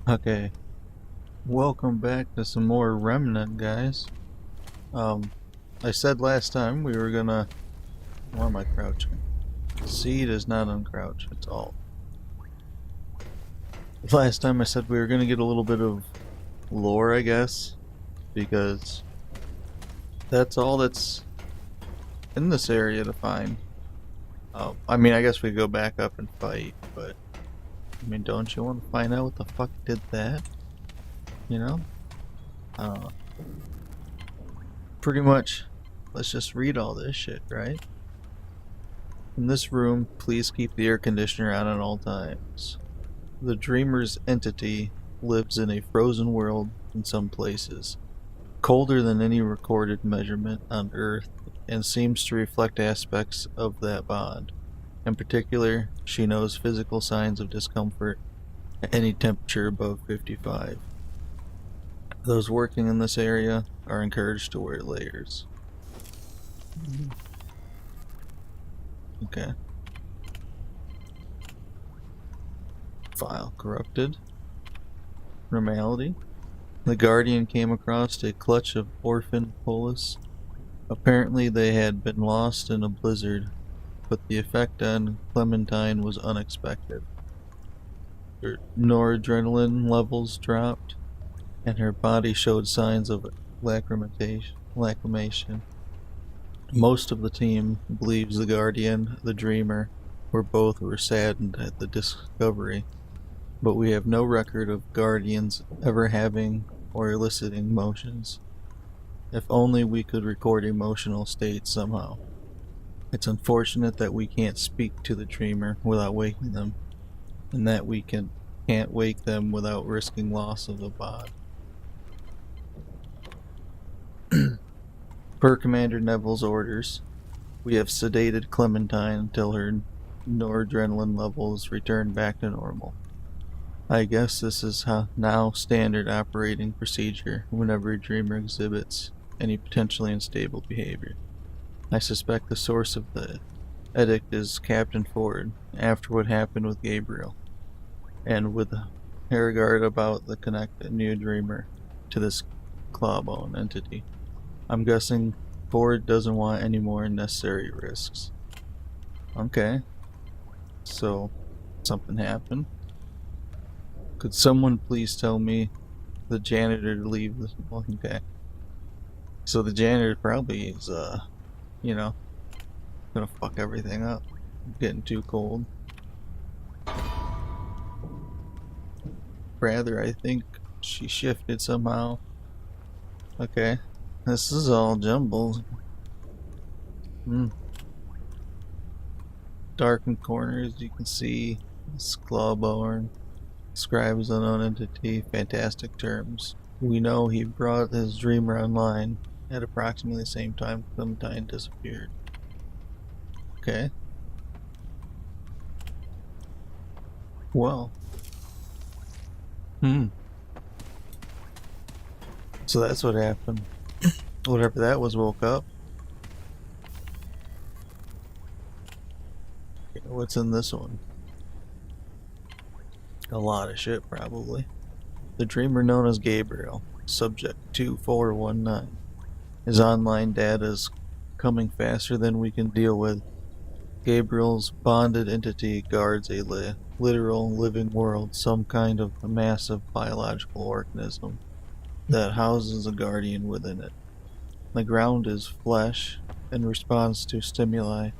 Okay, welcome back to some more Remnant, guys. I said last time we were gonna... Why am I crouching? Seed is not uncrouch, it's alt. Last time I said we were gonna get a little bit of lore, I guess, because that's all that's in this area to find. I mean, I guess we go back up and fight, but I mean, don't you want to find out what the fuck did that? You know? I don't know. Pretty much, let's just read all this shit, right? In this room, please keep the air conditioner on at all times. The Dreamer's entity lives in a frozen world in some places, colder than any recorded measurement on Earth, and seems to reflect aspects of that bond. In particular, she knows physical signs of discomfort at any temperature above 55. Those working in this area are encouraged to wear layers. Okay. File corrupted. Normality. The Guardian came across a clutch of orphan polis. Apparently they had been lost in a blizzard, but the effect on Clementine was unexpected. Her noradrenaline levels dropped, and her body showed signs of lacrimation. Most of the team believes the Guardian, the Dreamer, or both were saddened at the discovery, but we have no record of Guardians ever having or eliciting emotions. If only we could record emotional states somehow. It's unfortunate that we can't speak to the Dreamer without waking them, and that we can't wake them without risking loss of the bond. Per Commander Neville's orders, we have sedated Clementine until her noradrenaline levels return back to normal. I guess this is now standard operating procedure whenever a Dreamer exhibits any potentially unstable behavior. I suspect the source of the edict is Captain Ford, after what happened with Gabriel, and with Harrogard about the connected new Dreamer to this clawbone entity. I'm guessing Ford doesn't want any more unnecessary risks. Okay. So, something happened. Could someone please tell me the janitor to leave this? Okay. So the janitor probably is, you know, gonna fuck everything up. Getting too cold. Rather, I think she shifted somehow. Okay. This is all jumbled. Darkened corners, you can see this clawbone. Describes unknown entity, fantastic terms. We know he brought his Dreamer online at approximately the same time Clementine disappeared. Okay. Well. So that's what happened. Whatever that was woke up. Okay, what's in this one? A lot of shit, probably. The Dreamer known as Gabriel, subject 2419. His online data is coming faster than we can deal with. Gabriel's bonded entity guards a literal living world, some kind of massive biological organism that houses a Guardian within it. The ground is flesh and responds to stimuli.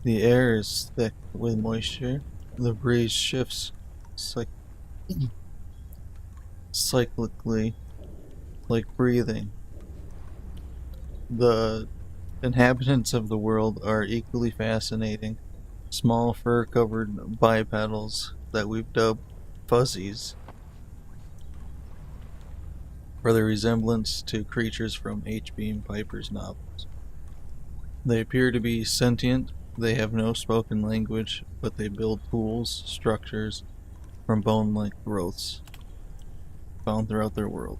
The air is thick with moisture. The breeze shifts cyclically, like breathing. The inhabitants of the world are equally fascinating. Small fur-covered bipedals that we've dubbed fuzzies for their resemblance to creatures from H.B. Piper's novels. They appear to be sentient. They have no spoken language, but they build tools, structures, from bone-like growths found throughout their world.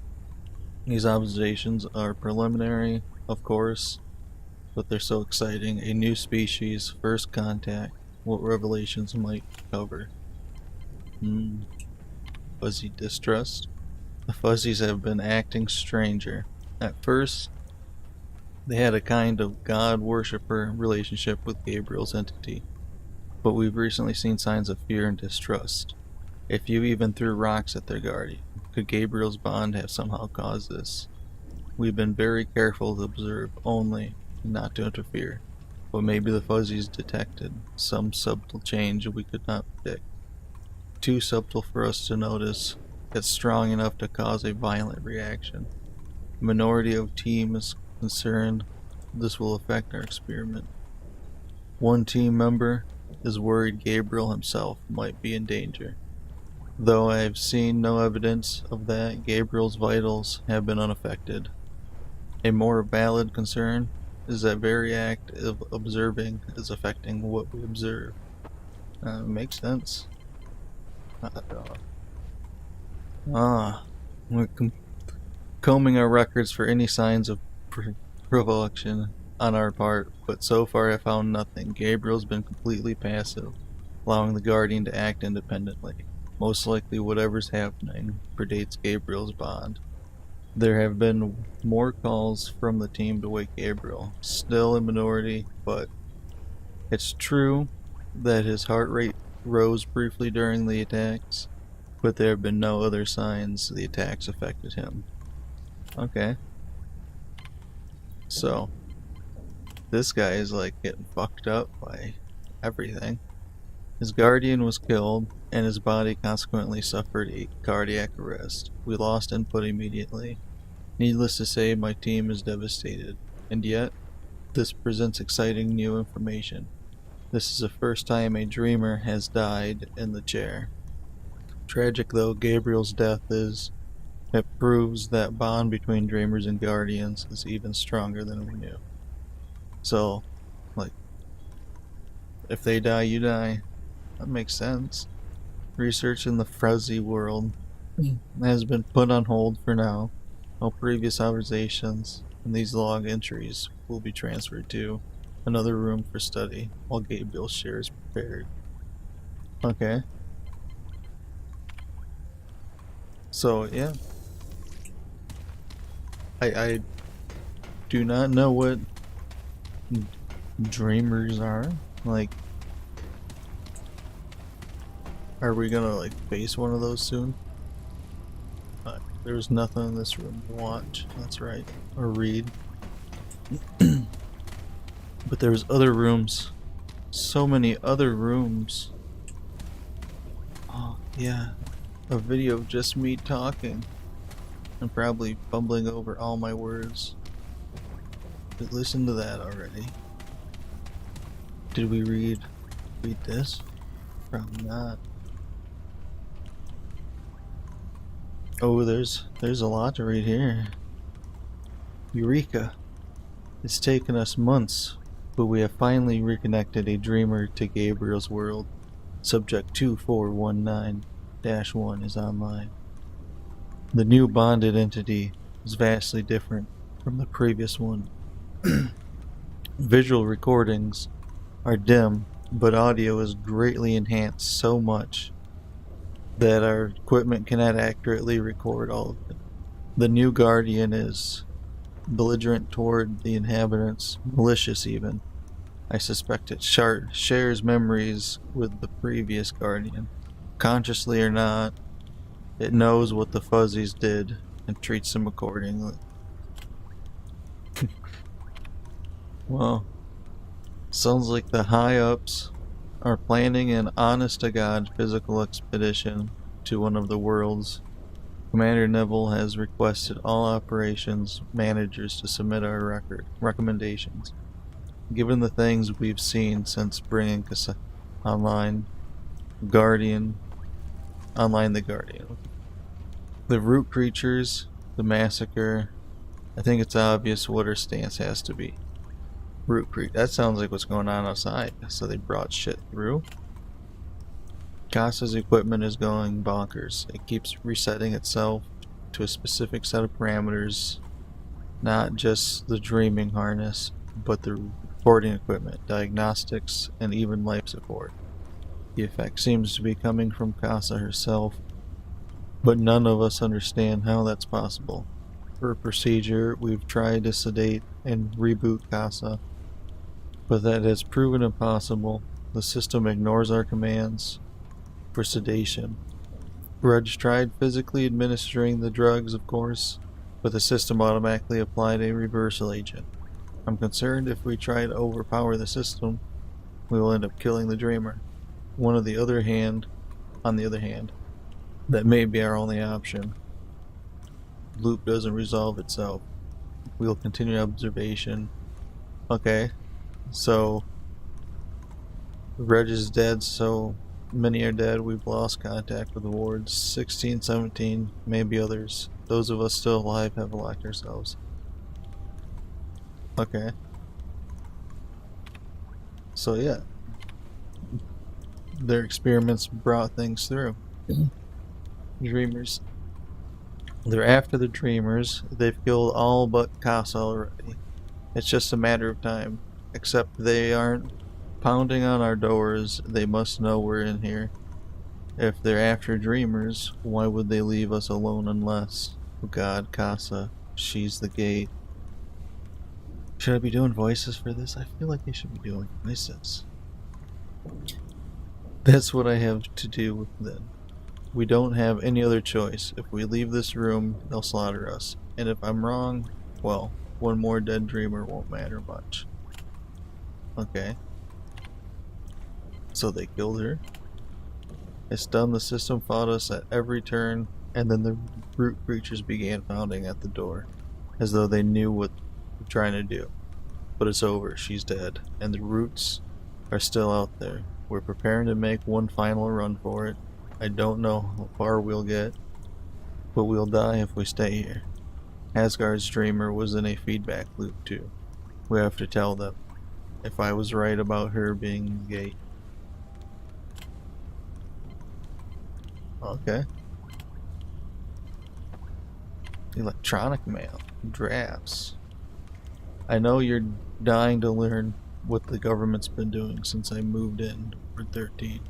These observations are preliminary, of course, but they're so exciting. A new species, first contact, what revelations might cover. fuzzy distrust. The fuzzies have been acting stranger. At first, they had a kind of god-worshipper relationship with Gabriel's entity, but we've recently seen signs of fear and distrust. A few even threw rocks at their guardian. Could Gabriel's bond have somehow caused this? We've been very careful to observe only, and not to interfere, but maybe the fuzzies detected some subtle change we could not predict. Too subtle for us to notice, yet strong enough to cause a violent reaction. A minority of team is concerned this will affect our experiment. One team member is worried Gabriel himself might be in danger. Though I have seen no evidence of that, Gabriel's vitals have been unaffected. A more valid concern is that very act of observing is affecting what we observe. Makes sense. We're combing our records for any signs of provocation on our part, but so far I found nothing. Gabriel's been completely passive, allowing the Guardian to act independently. Most likely whatever's happening predates Gabriel's bond. There have been more calls from the team to wake Gabriel, still in minority, but it's true that his heart rate rose briefly during the attacks, but there have been no other signs the attacks affected him. Okay. So, this guy is like getting fucked up by everything. His guardian was killed, and his body consequently suffered a cardiac arrest. We lost input immediately. Needless to say, my team is devastated. And yet, this presents exciting new information. This is the first time a dreamer has died in the chair. Tragic though Gabriel's death is, it proves that bond between dreamers and guardians is even stronger than we knew. So, like, if they die, you die. That makes sense. Research in the fuzzy world has been put on hold for now. All previous observations and these log entries will be transferred to another room for study while Gabriel's share is prepared. Okay. So, yeah. I do not know what dreamers are. Like, are we gonna like face one of those soon? There's nothing in this room to watch, that's right, or read. But there's other rooms. So many other rooms. Oh, yeah. A video of just me talking. And probably bumbling over all my words. But listen to that already. Did we read this? Probably not. Oh, there's a lot to read here. Eureka! It's taken us months, but we have finally reconnected a dreamer to Gabriel's world. Subject 2419-1 is online. The new bonded entity is vastly different from the previous one. Visual recordings are dim, but audio is greatly enhanced so much that our equipment cannot accurately record all of it. The new Guardian is belligerent toward the inhabitants, malicious even. I suspect it shares memories with the previous Guardian. Consciously or not, it knows what the fuzzies did and treats them accordingly. Well, sounds like the high-ups are planning an honest-to-God physical expedition to one of the worlds. Commander Neville has requested all operations managers to submit our recommendations. Given the things we've seen since bringing online the Guardian, the root creatures, the massacre, I think it's obvious what our stance has to be. Root creep. That sounds like what's going on outside. So they brought shit through. Casa's equipment is going bonkers. It keeps resetting itself to a specific set of parameters. Not just the dreaming harness, but the reporting equipment, diagnostics, and even life support. The effect seems to be coming from Casa herself. but none of us understand how that's possible. Per procedure, we've tried to sedate and reboot Casa, but that has proven impossible. The system ignores our commands for sedation. Reg tried physically administering the drugs, of course, but the system automatically applied a reversal agent. I'm concerned if we try to overpower the system, we will end up killing the dreamer. On the other hand, that may be our only option. Loop doesn't resolve itself. We'll continue observation. Okay, so Reg is dead, so many are dead. We've lost contact with the wards. 16, 17, maybe others. Those of us still alive have locked ourselves. Okay. So yeah. Their experiments brought things through. Dreamers. They're after the dreamers. They've killed all but Casa already. It's just a matter of time. Except they aren't pounding on our doors. They must know we're in here. If they're after dreamers, why would they leave us alone unless... Oh God, Casa. She's the gate. Should I be doing voices for this? I feel like I should be doing voices. That's what I have to do then. We don't have any other choice. If we leave this room, they'll slaughter us. And if I'm wrong, well, one more dead dreamer won't matter much. Okay. So they killed her. It's done. The system fought us at every turn, and then the brute creatures began pounding at the door, as though they knew what we're trying to do. But it's over. She's dead, and the roots are still out there. We're preparing to make one final run for it. I don't know how far we'll get, but we'll die if we stay here. Asgard's dreamer was in a feedback loop too. We have to tell them if I was right about her being gay. Okay. Electronic mail. Drafts. I know you're dying to learn what the government's been doing since I moved in for 13.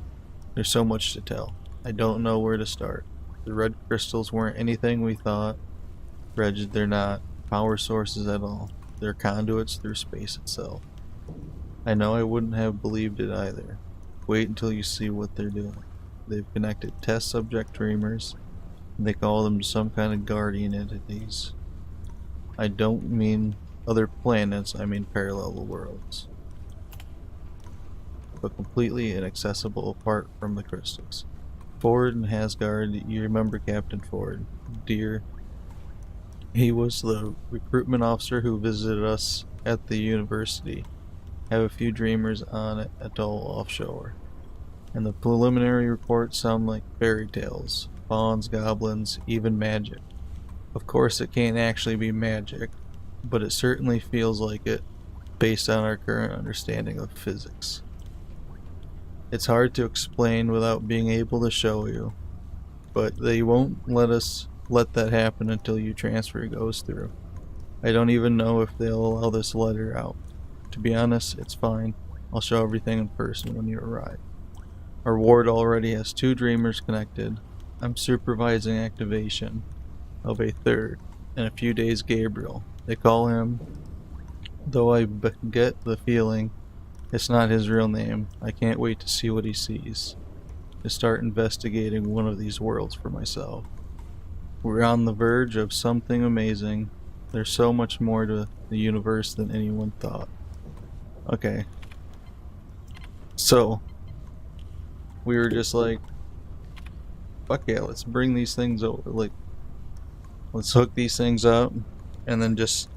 There's so much to tell. I don't know where to start. The red crystals weren't anything we thought. Reg, they're not power sources at all. They're conduits through space itself. I know I wouldn't have believed it either. Wait until you see what they're doing. They've connected test subject dreamers. And they call them some kind of guardian entities. I don't mean other planets, I mean parallel worlds. But completely inaccessible apart from the crystals. Ford and Asgard, you remember Captain Ford, dear. He was the recruitment officer who visited us at the university. Have a few dreamers on an atoll offshore. And the preliminary reports sound like fairy tales. Fauns, goblins, even magic. Of course it can't actually be magic, but it certainly feels like it based on our current understanding of physics. It's hard to explain without being able to show you, but they won't let that happen until your transfer goes through. I don't even know if they'll allow this letter out. To be honest, it's fine. I'll show everything in person when you arrive. Our ward already has 2 dreamers connected. I'm supervising activation of a 3rd. In a few days, Gabriel. They call him, though I get the feeling it's not his real name. I can't wait to see what he sees. To start investigating one of these worlds for myself. We're on the verge of something amazing. There's so much more to the universe than anyone thought. Okay. So, we were just like, fuck yeah, let's bring these things over. Like, let's hook these things up, and then just,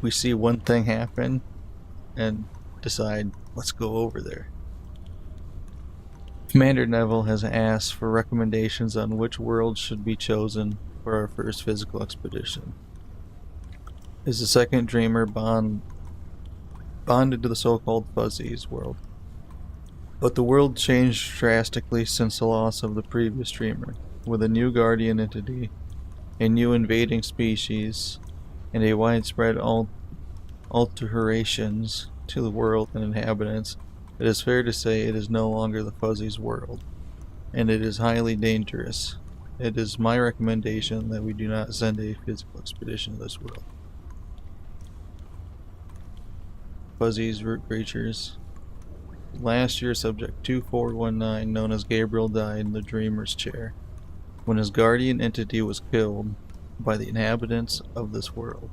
we see one thing happen, and decide, let's go over there. Commander Neville has asked for recommendations on which world should be chosen for our first physical expedition. Is the second dreamer bonded to the so-called Fuzzies world? But the world changed drastically since the loss of the previous dreamer, with a new guardian entity, a new invading species, and a widespread alterations to the world and inhabitants. It is fair to say it is no longer the Fuzzies' world. and it is highly dangerous. It is my recommendation that we do not send a physical expedition to this world. Fuzzies, root creatures. Last year, subject 2419, known as Gabriel, died in the Dreamer's Chair when his guardian entity was killed by the inhabitants of this world,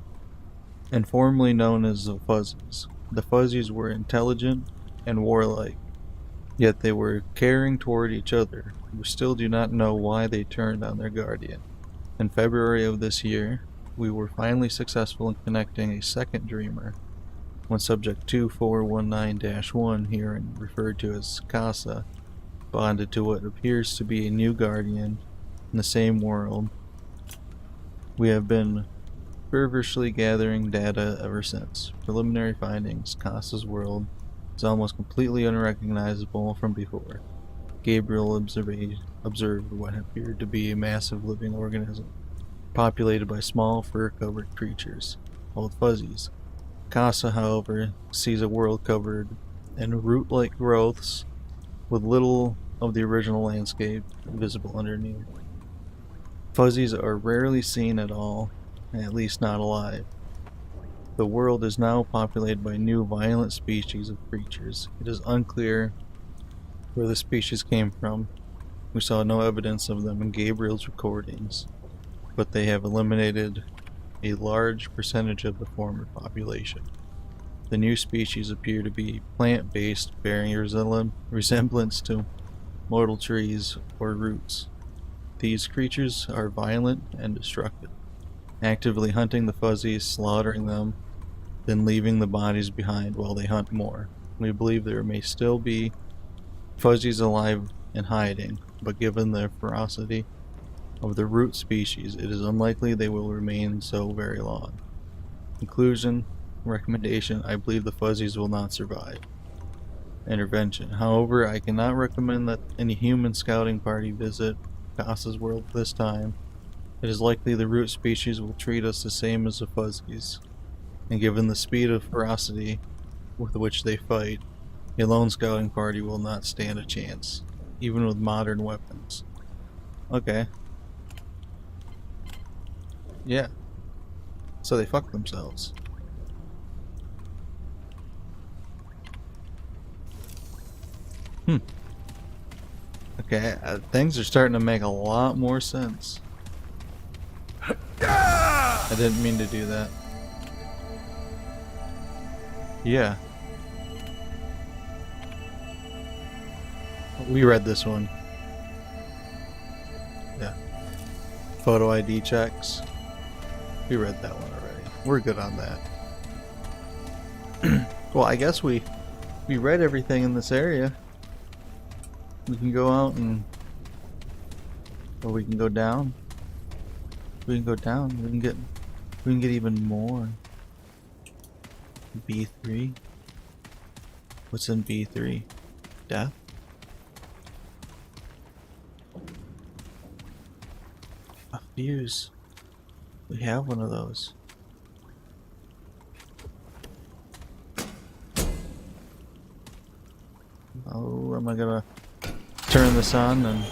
and formerly known as the Fuzzies. The Fuzzies were intelligent and warlike, yet they were caring toward each other. We still do not know why they turned on their guardian. In February of this year, we were finally successful in connecting a second Dreamer, when subject 2419-1, here referred to as Casa, bonded to what appears to be a new guardian in the same world. We have been feverishly gathering data ever since. Preliminary findings: Casa's world is almost completely unrecognizable from before. Gabriel observed what appeared to be a massive living organism, populated by small fur-covered creatures, called Fuzzies. Casa, however, sees a world covered in root-like growths with little of the original landscape visible underneath. Fuzzies are rarely seen at all, at least not alive. The world is now populated by new violent species of creatures. It is unclear where the species came from. We saw no evidence of them in Gabriel's recordings, but they have eliminated a large percentage of the former population. The new species appear to be plant-based, bearing a resemblance to mortal trees or roots. These creatures are violent and destructive, actively hunting the Fuzzies, slaughtering them, then leaving the bodies behind while they hunt more. We believe there may still be Fuzzies alive and hiding, but given the ferocity of the root species, it is unlikely they will remain so very long. Conclusion, recommendation: I believe the Fuzzies will not survive. Intervention: however, I cannot recommend that any human scouting party visit Casa's world this time. It is likely the root species will treat us the same as the Fuzzies, and given the speed of ferocity with which they fight, a lone scouting party will not stand a chance, even with modern weapons. Okay. Yeah. So they fuck themselves. Okay, things are starting to make a lot more sense. I didn't mean to do that. Yeah. We read this one. Yeah. Photo ID checks. We read that one already. We're good on that. Well, I guess we read everything in this area. We can go out and... or we can go down. We can go down. We can get even more. B3. What's in B3? Death? A fuse. We have one of those. Oh, am I gonna turn this on and...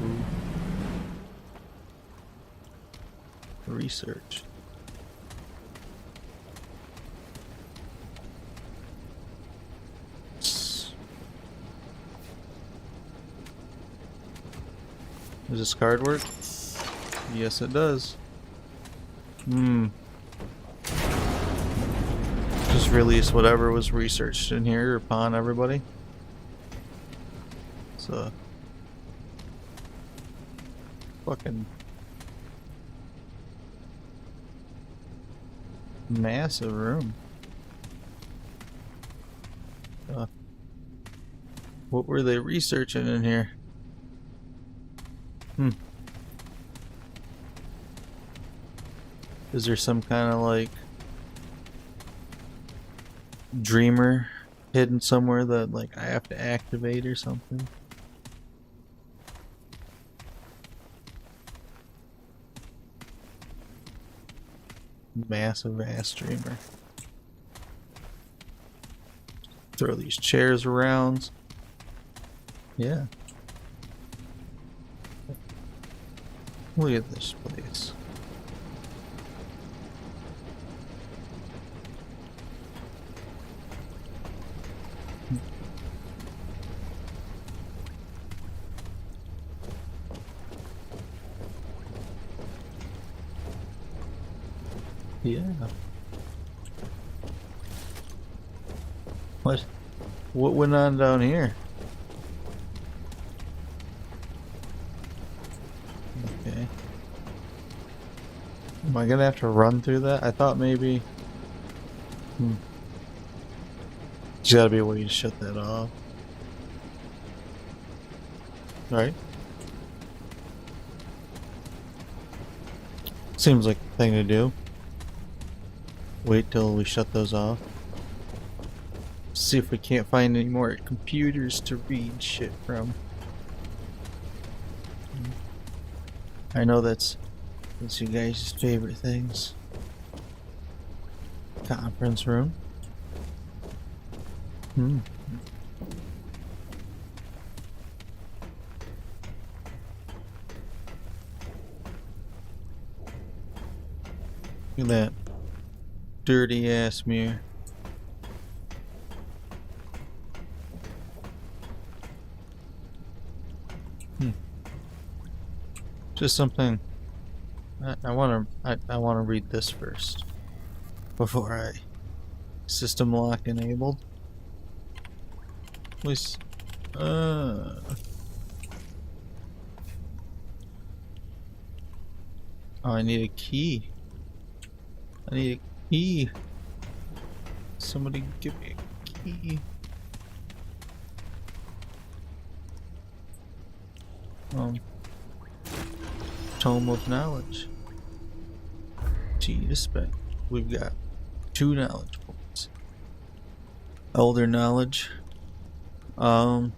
Ooh. Research. Does this card work? Yes, it does. Just release whatever was researched in here upon everybody. It's a fucking massive room. What were they researching in here? Is there some kind of like dreamer hidden somewhere that like I have to activate or something? Massive ass dreamer. Throw these chairs around. Yeah. Look at this place. Yeah. What went on down here? Okay. Am I gonna have to run through that? I thought maybe... There's gotta be a way to shut that off. Right? Seems like the thing to do. Wait till we shut those off. See if we can't find any more computers to read shit from. I know that's you guys' favorite things. Conference room. Look at that dirty ass mirror. Just something. I want to read this first before I system lock enabled. Please. Oh, I need a key. I need a key. Somebody give me a key. Tome of knowledge. G to spec. We've got 2 knowledge points. Elder knowledge. What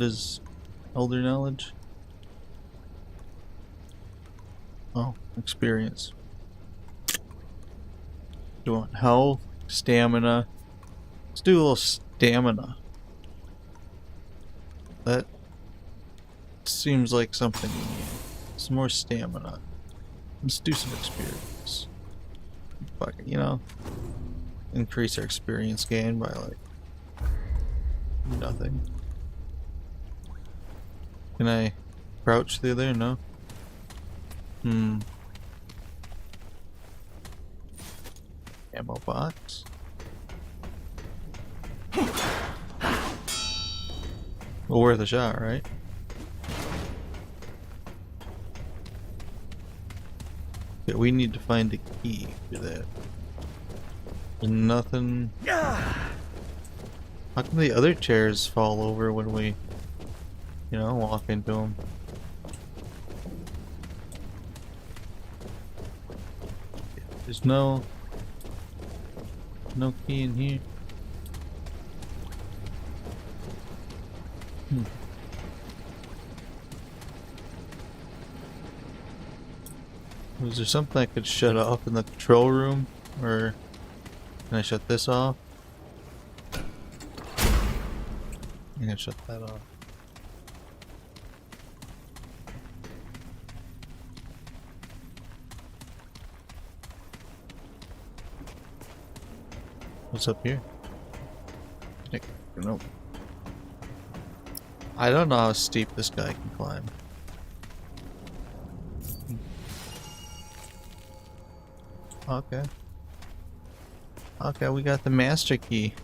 is elder knowledge? Oh, experience. Doing health, stamina. Let's do a little stamina. That seems like something we need. Some more stamina. Let's do some experience. Fuck it, you know? Increase our experience gain by like nothing. Can I crouch through there? No? Ammo box. Well, worth a shot, right? Okay, we need to find the key for that. There's nothing. How come the other chairs fall over when we, you know, walk into them? There's no key in here. Was there something I could shut off in the control room? Or can I shut this off? I can shut that off. What's up here? Nope. I don't know how steep this guy can climb. Okay. Okay, we got the master key.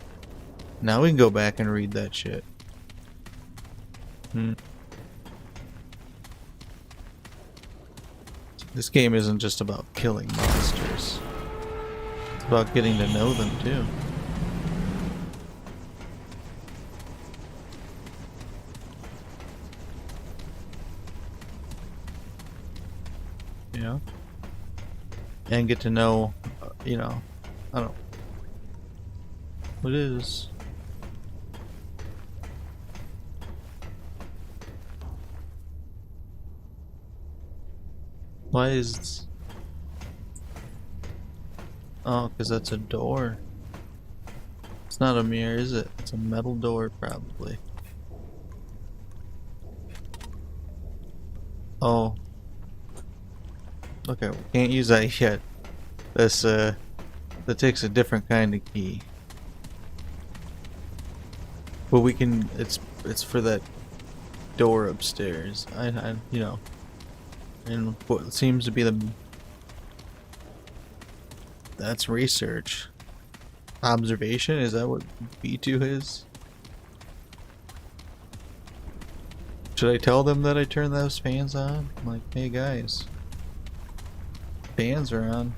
Now we can go back and read that shit. This game isn't just about killing monsters. It's about getting to know them too. You know? And get to know, you know, I don't know. What is? Why is... Oh, because that's a door. It's not a mirror, is it? It's a metal door, probably. Oh. Okay, we can't use that yet. That's, that takes a different kind of key. But we can, it's for that door upstairs. You know. And what seems to be that's research. Observation? Is that what B2 is? Should I tell them that I turned those fans on? I'm like, hey guys, fans are on.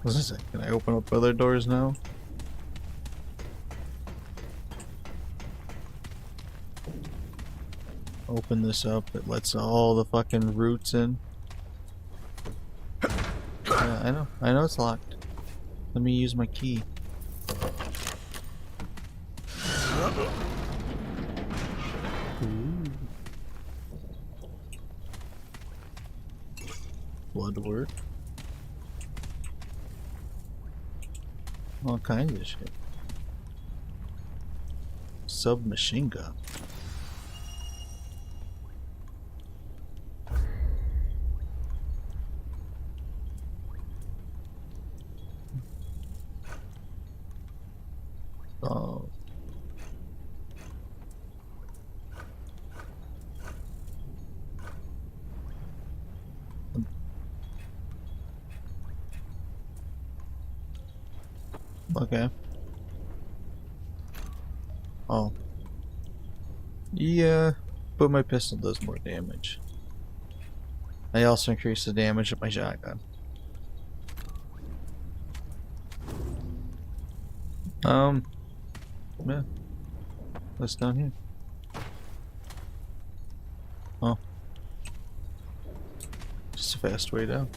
What is it? Can I open up other doors now? Open this up. It lets all the fucking roots in. Yeah, I know. I know it's locked. Let me use my key. Ooh. Blood work. All kinds of shit. Submachine gun. Oh. Okay. Oh. Yeah, but my pistol does more damage. I also increase the damage of my shotgun. Yeah. What's down here? Oh. Just a fast way down.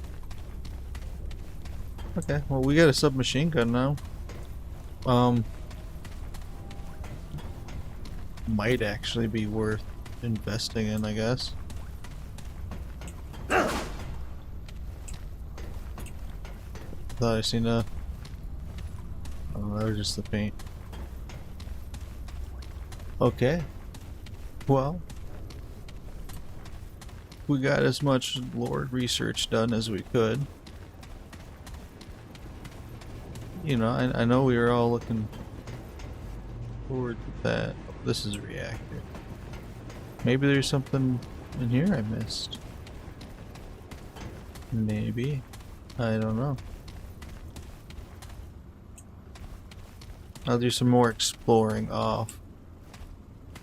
Okay, well we got a submachine gun now. Might actually be worth investing in, I guess. Thought I seen a... Oh, that was just the paint. Okay. Well, we got as much lore research done as we could. You know, I know we were all looking forward to that. This is a reactor. Maybe there's something in here I missed. Maybe. I don't know. I'll do some more exploring off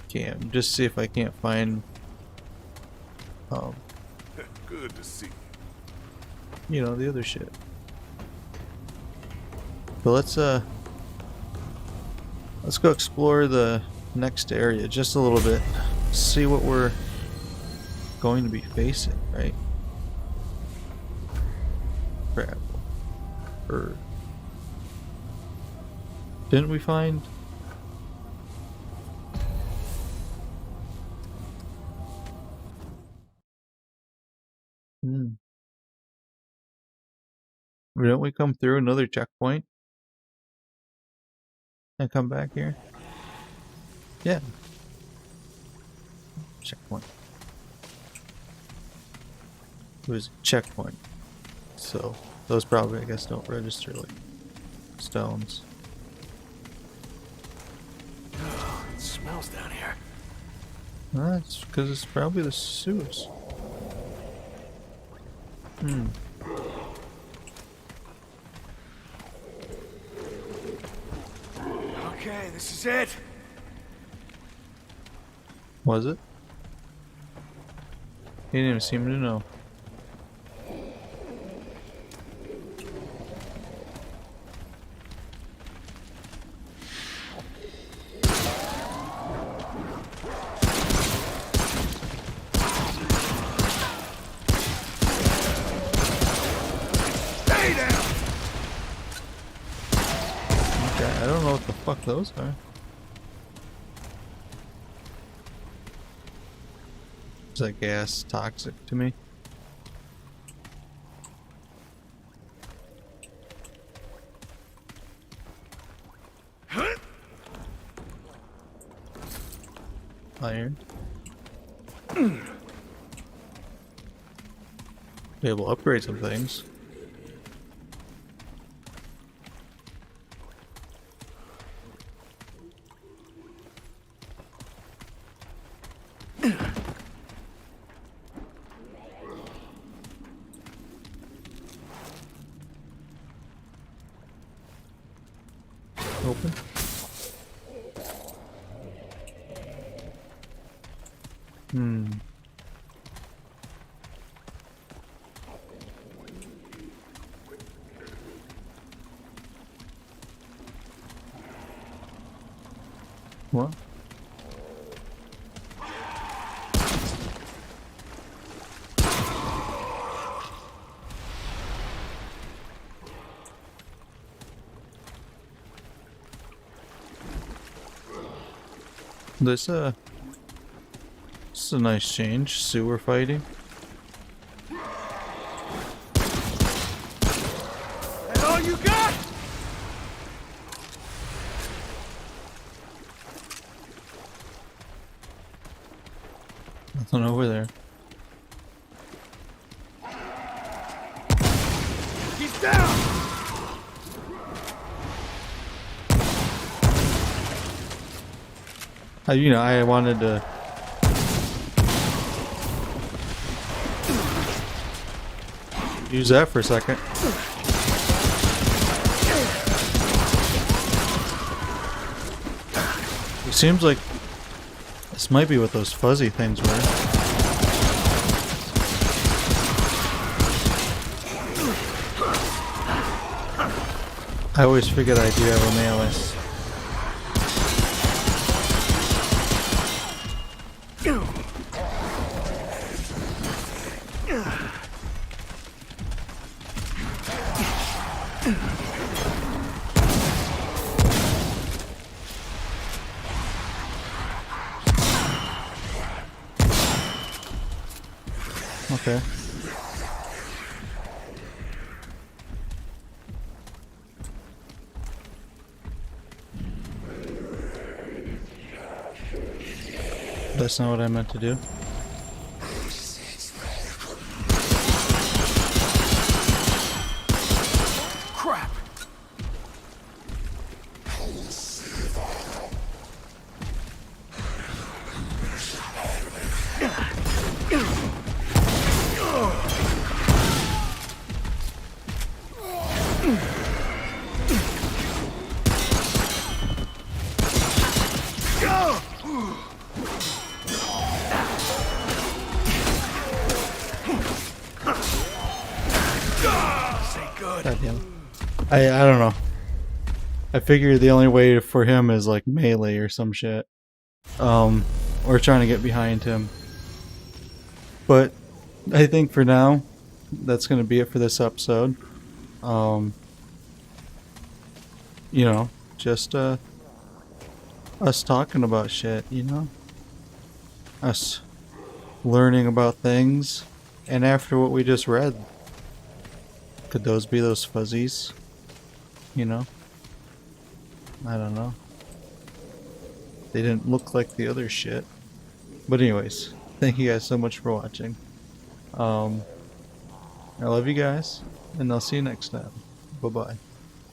cam. Just see if I can't find good to see you know, the other shit. But let's go explore the next area just a little bit. See what we're going to be facing, right? Crap. Didn't we find? Didn't we come through another checkpoint and come back here? Yeah. Checkpoint. It was a checkpoint. So those probably, I guess, don't register like stones. it smells down here. That's because it's probably the sewers. Okay, this is it. Was it? He didn't even seem to know. I don't know what the fuck those are. Is that gas toxic to me? Iron. Be able to upgrade some things. Open. What? This is a nice change. Sewer fighting. That all you got? Nothing over there. He's down! You know, I wanted to use that for a second. It seems like this might be what those fuzzy things were. I always figured I do have a malice. Okay. That's not what I meant to do. Crap! God damn it. I don't know. I figure the only way for him is like melee or some shit. Or trying to get behind him. But I think for now, that's gonna be it for this episode. You know, just us talking about shit, you know? Us learning about things. And after what we just read, could those be those fuzzies? You know? I don't know. They didn't look like the other shit. But anyways, thank you guys so much for watching. I love you guys, and I'll see you next time. Bye-bye.